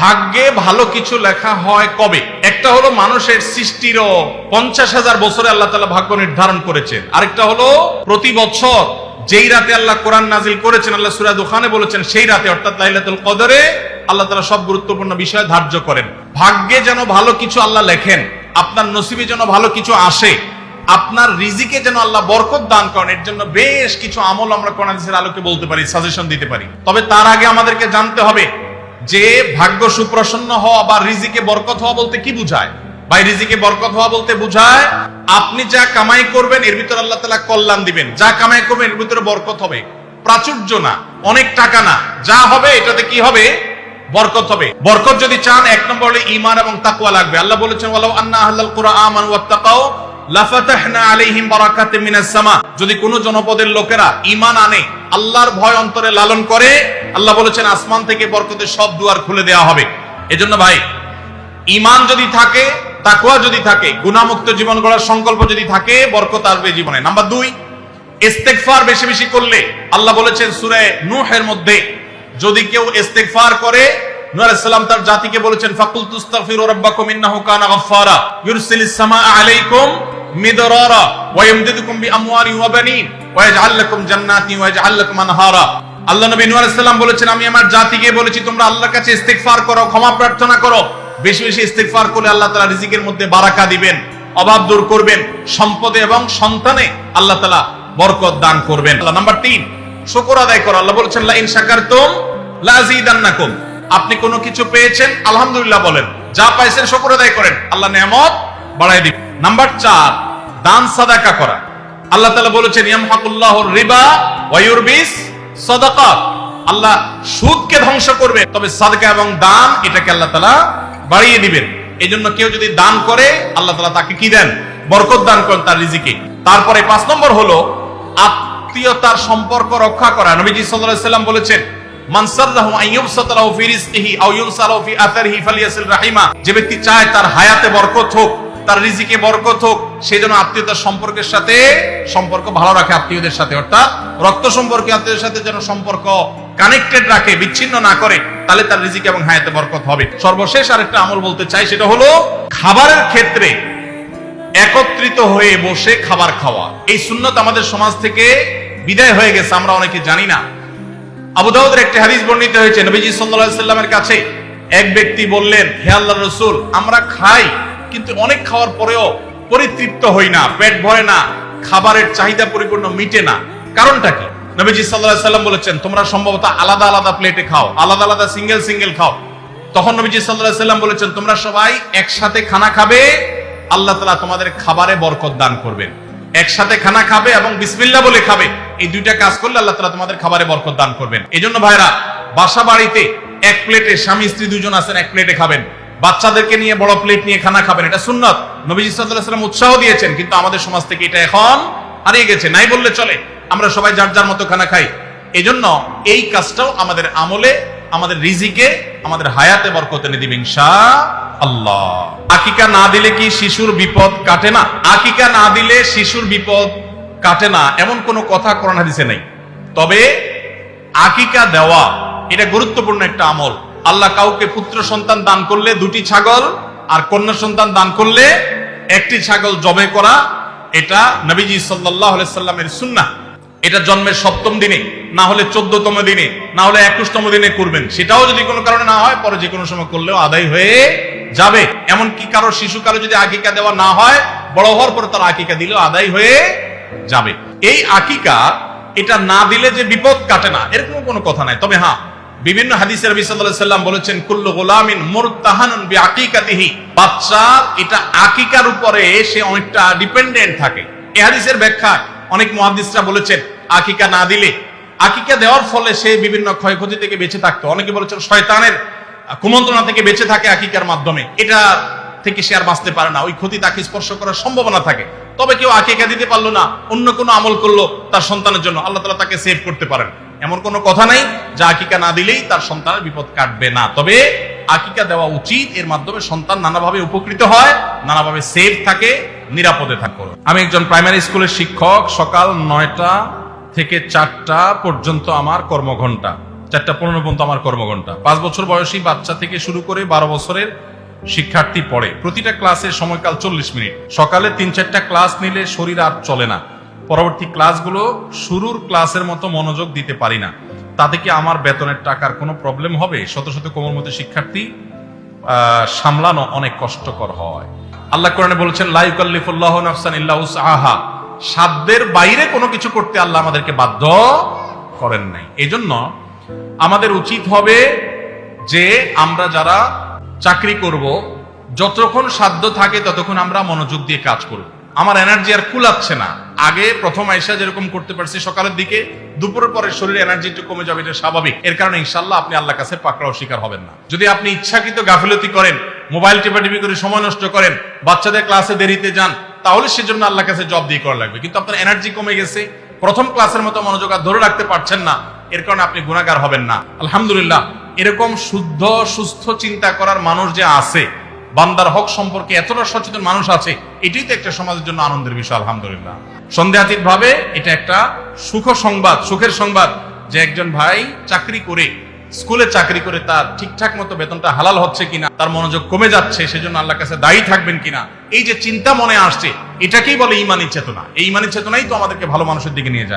ভাগ্যে ভালো কিছু লেখা হয় কবে? একটা হলো মানুষের সৃষ্টিরও 50,000 বছরে আল্লাহ তাআলা ভাগ্য নির্ধারণ করেছেন। আরেকটা হলো প্রতি বছর যেই রাতে আল্লাহ কোরআন নাজিল করেছেন, আল্লাহ সূরা দুখানে বলেছেন সেই রাতে অর্থাৎ লাইলাতুল কদরে আল্লাহ তাআলা সব গুরুত্বপূর্ণ বিষয় ধার্য করেন। ভাগ্যে যেন ভালো কিছু আল্লাহ লেখেন, আপনার নসিবে যেন ভালো কিছু আসে, আপনার রিজিকে যেন আল্লাহ বরকত দান করেন, এর জন্য বেশ কিছু আমল আমরা কোরআন হাদিসের আলোকে বলতে পারি, সাজেশন দিতে পারি। তবে তার আগে আমাদেরকে জানতে হবে যে ভাগ্য সুপ্রসন্ন হওয়া বা রিজিকে বরকত হওয়া বলতে কি বুঝায়। ভাই, রিজিকে বরকত হওয়া বলতে বুঝায় আপনি যা কামাই করবেন এর ভিতরে আল্লাহ তাআলা কল্যাণ দিবেন, যা কামাই করবেন এর ভিতরে বরকত হবে। প্রাচুর্য না, অনেক টাকা না, যা হবে এটাতে কি হবে? বরকত হবে। বরকত যদি চান, এক নম্বর হলো ঈমান এবং তাকওয়া লাগবে। আল্লাহ বলেছেন ওয়ালাউ আন্না আহলাল কুরআ আমানু ওয়াত্তাকাউ লাফাতাহনা আলাইহিম বারাকাতিম মিনাস সামা। যদি কোন জনপদের লোকেরা ঈমান আনে, আল্লাহর ভয় অন্তরে লালন করে, আল্লাহ বলেছেন আসমান থেকে বরকতের সব দুয়ার খুলে দেওয়া হবে। এজন্য ভাই, ঈমান যদি থাকে, তাকওয়া যদি থাকে, গুনাহমুক্ত জীবন গড়ার সংকল্প যদি থাকে, বরকত আসবে জীবনে। নাম্বার 2, ইস্তেগফার বেশি বেশি করলে। আল্লাহ বলেছেন সূরা নূহের মধ্যে, যদি কেউ ইস্তেগফার করে, নূহ আলাইহিস সালাম তার জাতিকে বলেছেন ফাকুল তুস্তাগফিরু রাব্বাকুম ইন্নাহু কানা গাফফারা ইউরসিলিস সামাআ আলাইকুম মিদরারা ওয়া ইয়ামদিদুকুম বিআমওয়ালিন ওয়া বানিন ওয়া ইয়াজআল লাকুম জান্নাতিন ওয়া ইয়াজআল লাকুম আনহারা। আল্লাহ নবী নূহ আলাইহিস সালাম বলেছেন, আমি আমার জাতিকে বলেছি তোমরা আল্লাহর কাছে ইস্তেগফার করো, ক্ষমা প্রার্থনা করো। বেশি বেশি ইস্তেগফার করলে আল্লাহ তাআলা রিজিকের মধ্যে বারাকা দিবেন, অভাব দূর করবেন, সম্পদে এবং সন্তানে আল্লাহ তাআলা বরকত দান করবেন। নাম্বার 3, শুকর আদায় করো। আল্লাহ বলেছেন লা ইন শাকারতুম লা আযীদান্নাকুম। আপনি কোনো কিছু পেয়েছেন, আলহামদুলিল্লাহ বলেন, যা পাইছেন শুকর আদায় করেন, আল্লাহ নিয়ামত বাড়ায় দিবেন। নাম্বার 4, দান সাদাকা করা। আল্লাহ তাআলা বলেছেন ইয়ামহাকুল্লাহুর রিবা ওয়া ইউরবিস সাদাকাত। আল্লাহ সুদকে ধ্বংস করবে, তবে সাদকা এবং দান এটাকে আল্লাহ তাআলা বাড়িয়ে দিবেন। এজন্য কেউ যদি দান করে, আল্লাহ তাআলা তাকে কি দেন? বরকত দান করেন তার রিজিকে। তারপরে 5 নম্বর হলো আত্মীয়তার সম্পর্ক রক্ষা করা। নবীজি সাল্লাল্লাহু আলাইহি ওয়াসাল্লাম বলেছেন মান সাররাহু আন ইউবসাতা লাহু ফি রিজকিহি আও ইউনসা লাহু ফি আথারিহি ফালিয়াসিল রাহিমা। যে ব্যক্তি চায় তার হায়াতে বরকত হোক, তার রিজিকে বরকত হোক, সে যেন আত্মীয়তার সম্পর্কের সাথে সম্পর্ক ভালো রাখে, আত্মীয়দের সাথে অর্থাৎ রক্ত সম্পর্কে আত্মীয়দের সাথে যেন সম্পর্ক কানেক্টেড রাখে, বিচ্ছিন্ন না করে, তাহলে তার রিজিকে এবং হায়াতে বরকত হবে। সর্বশেষ আরেকটা আমল বলতে চাই, সেটা হলো খাবারের ক্ষেত্রে একত্রিত হয়ে বসে খাবার খাওয়া। এই সুন্নত আমাদের সমাজ থেকে বিদায় হয়ে গেছে, আমরা অনেকে জানি না। আবু দাউদের একটি হাদিস বর্ণিত হয়েছে, নবীজি সাল্লাল্লাহু আলাইহি সাল্লামের কাছে এক ব্যক্তি বললেন, হে আল্লাহর রাসূল, আমরা খাই কিন্তু অনেক খাওয়ার পরেও পরিতৃপ্ত হই না, পেট ভরে না, খাবারের চাহিদা পরিপূর্ণ মিটে না, কারণটা কি? নবীজি সাল্লাল্লাহু আলাইহি সাল্লাম বলেছেন তোমরা সম্ভবত আলাদা আলাদা প্লেটে খাও, আলাদা আলাদা সিঙ্গেল সিঙ্গেল খাও। তখন নবীজি সাল্লাল্লাহু আলাইহি সাল্লাম বলেছেন তোমরা সবাই একসাথে খানা খাবে, আল্লাহ তাআলা তোমাদের খাবারে বরকত দান করবেন। একসাথে খানা খাবে এবং বিসমিল্লাহ বলে খাবে, এই দুইটা কাজ করলে আল্লাহ তাআলা তোমাদের খাবারে বরকত দান করবেন। এজন্য ভাইরা, বাসা বাড়িতে এক প্লেটে স্বামী স্ত্রী দুজন আছেন, এক প্লেটে খাবেন। বাচ্চাদেরকে নিয়ে বড় প্লেট নিয়ে খানা খাবেন, এটা সুন্নাত। নবীজি সাল্লাল্লাহু আলাইহি ওয়াসাল্লাম উৎসাহ দিয়েছেন, কিন্তু আমাদের সমাজ থেকে এটা এখন হারিয়ে গেছে, নাই বললে চলে। আমরা সবাই যার যার মতো খানা খাই। এজন্য এই কাজটাও আমাদের আমলে, আমাদের রিজিকে, আমাদের হায়াতে বরকত এনে দিবেন ইনশাআল্লাহ। আকিকা না দিলে কি শিশুর বিপদ কাটে না? আকিকা না দিলে শিশুর বিপদ কাটে না এমন কোনো কথা কোরআন হাদিসে নেই। তবে আকিকা দেওয়া এটা গুরুত্বপূর্ণ একটা আমল। আল্লাহ কাউকে পুত্র সন্তান দান করলে 2টি ছাগল, আর কন্যা সন্তান দান করলে 1টি ছাগল জবে করা, এটা নবীজি সাল্লাল্লাহু আলাইহি সাল্লামের সুন্নাহ। এটা জন্মের 7ম দিনে, না হলে 14তম দিনে, না হলে 21তম দিনে করবেন। সেটাও যদি কোনো কারণে না হয়, পরে যে কোনো সময় করলেও আদায় হয়ে যাবে। এমনকি কারো শিশুকালে যদি আকিকা দেওয়া না হয়, বড় হওয়ার পর তার আকিকা দিলেও আদায় হয়ে যাবে। এই আকিকা এটা না দিলে যে বিপদ কাটে না এরকম কোনো কথা নাই। তবে হ্যাঁ, বিভিন্ন হাদিসে নবী সাল্লাল্লাহু আলাইহি সাল্লাম বলেছেন কুল্লু গুলামিন মুরতাহানুন বিআকিকাতিহি। বাচ্চা এটা আকিকার উপরে সে অনেকটা ডিপেন্ডেন্ট থাকে। এই হাদিসের ব্যাখ্যা অনেক মুহাদ্দিসরা বলেছেন আকিকা না দিলে, আকিকা দেওয়ার ফলে সে বিভিন্ন ক্ষয়ক্ষতি থেকে বেঁচে থাকতো। অনেকে বলেছেন শয়তানের কুমন্ত্রণা থেকে বেঁচে থাকে আকিকার মাধ্যমে, এটা থেকে সে আর বাঁচতে পারে না, ওই ক্ষতি তাকে স্পর্শ করার সম্ভাবনা থাকে। তবে কেউ আকিকা দিতে পারলো না, অন্য কোনো আমল করলো তার সন্তানের জন্য, আল্লাহ তাআলা তাকে সেভ করতে পারেন। এমন কোনো কথা নাই যে আকিকা না দিলেই তার সন্তানের বিপদ কাটবে না। তবে আকিকা দেওয়া উচিত, এর মাধ্যমে সন্তান নানাভাবে উপকৃত হয়, নানাভাবে সেফ থাকে, নিরাপদে থাকে। আমি একজন প্রাইমারি স্কুলের শিক্ষক। সকাল 9টা থেকে 4টা পর্যন্ত আমার কর্মঘণ্টা। 4:15 পর্যন্ত আমার কর্মঘণ্টা। 5 বছর বয়সী বাচ্চা থেকে শুরু করে 12 বছরের শিক্ষার্থী পড়ে। প্রতিটা ক্লাসের সময়কাল 40 মিনিট। সকালে 3-4টা ক্লাস নিলে শরীর আর চলে না। পরবর্তী ক্লাসগুলো শুরুর ক্লাসের মতো মনোযোগ দিতে পারি না। তাতে কি আমার বেতনের টাকার কোনো প্রবলেম হবে? শত শত কোমলমতি শিক্ষার্থী সামলানো অনেক কষ্টকর হয়। আল্লাহ কোরআনে বলেছেন, লা ইউকাল্লিফুল্লাহু নাফসান ইল্লা উসআহা। সাধ্যের বাইরে কোনো কিছু করতে আল্লাহ আমাদেরকে বাধ্য করেন নাই। এজন্য আমাদের উচিত হবে যে আমরা যারা চাকরি করব, যতক্ষণ সাধ্য থাকে ততক্ষণ আমরা মনোযোগ দিয়ে কাজ করব। আমার এনার্জি আর কুলাচ্ছে না। আগে প্রথম আয়সা যেরকম করতে পারছি সকালের দিকে, দুপুরের পরে শরীরে এনার্জি একটু কমে যাবে, এটা স্বাভাবিক। এর কারণে ইনশাআল্লাহ আপনি আল্লাহর কাছে পাকড়াও শিকার হবেন না। যদি আপনি ইচ্ছাকৃত গাফিলতি করেন, মোবাইল টিপাটিপি করে সময় নষ্ট করেন, বাচ্চাদের ক্লাসে দেরিতে যান, তাহলে সেজন্য আল্লাহর কাছে জব দিয়ে করা লাগবে। কিন্তু আপনার এনার্জি কমে গেছে, প্রথম ক্লাসের মতো মনোযোগ আর ধরে রাখতে পারছেন না, এর কারণে আপনি গুনাহগার হবেন না। আলহামদুলিল্লাহ, এরকম শুদ্ধ সুস্থ চিন্তা করার মানুষ যে আছে, বান্দার হক সম্পর্কে এতটা সচেতন মানুষ আছে, এটাই তো একটা সমাজের জন্য আনন্দের বিষয়। আলহামদুলিল্লাহ, সন্দেহাতীত ভাবে এটা একটা সুখের সংবাদ যে একজন ভাই চাকরি করে, স্কুলে চাকরি করে তার ঠিকঠাক মতো বেতনটা হালাল হচ্ছে কিনা, তার মনোযোগ কমে যাচ্ছে, সেজন্য আল্লাহর কাছে দায়ী থাকবেন কিনা, এই যে চিন্তা মনে আসছে, এটাকেই বলে ঈমানী চেতনা। এই ঈমানী চেতনাই তো আমাদেরকে ভালো মানুষের দিকে নিয়ে যায়।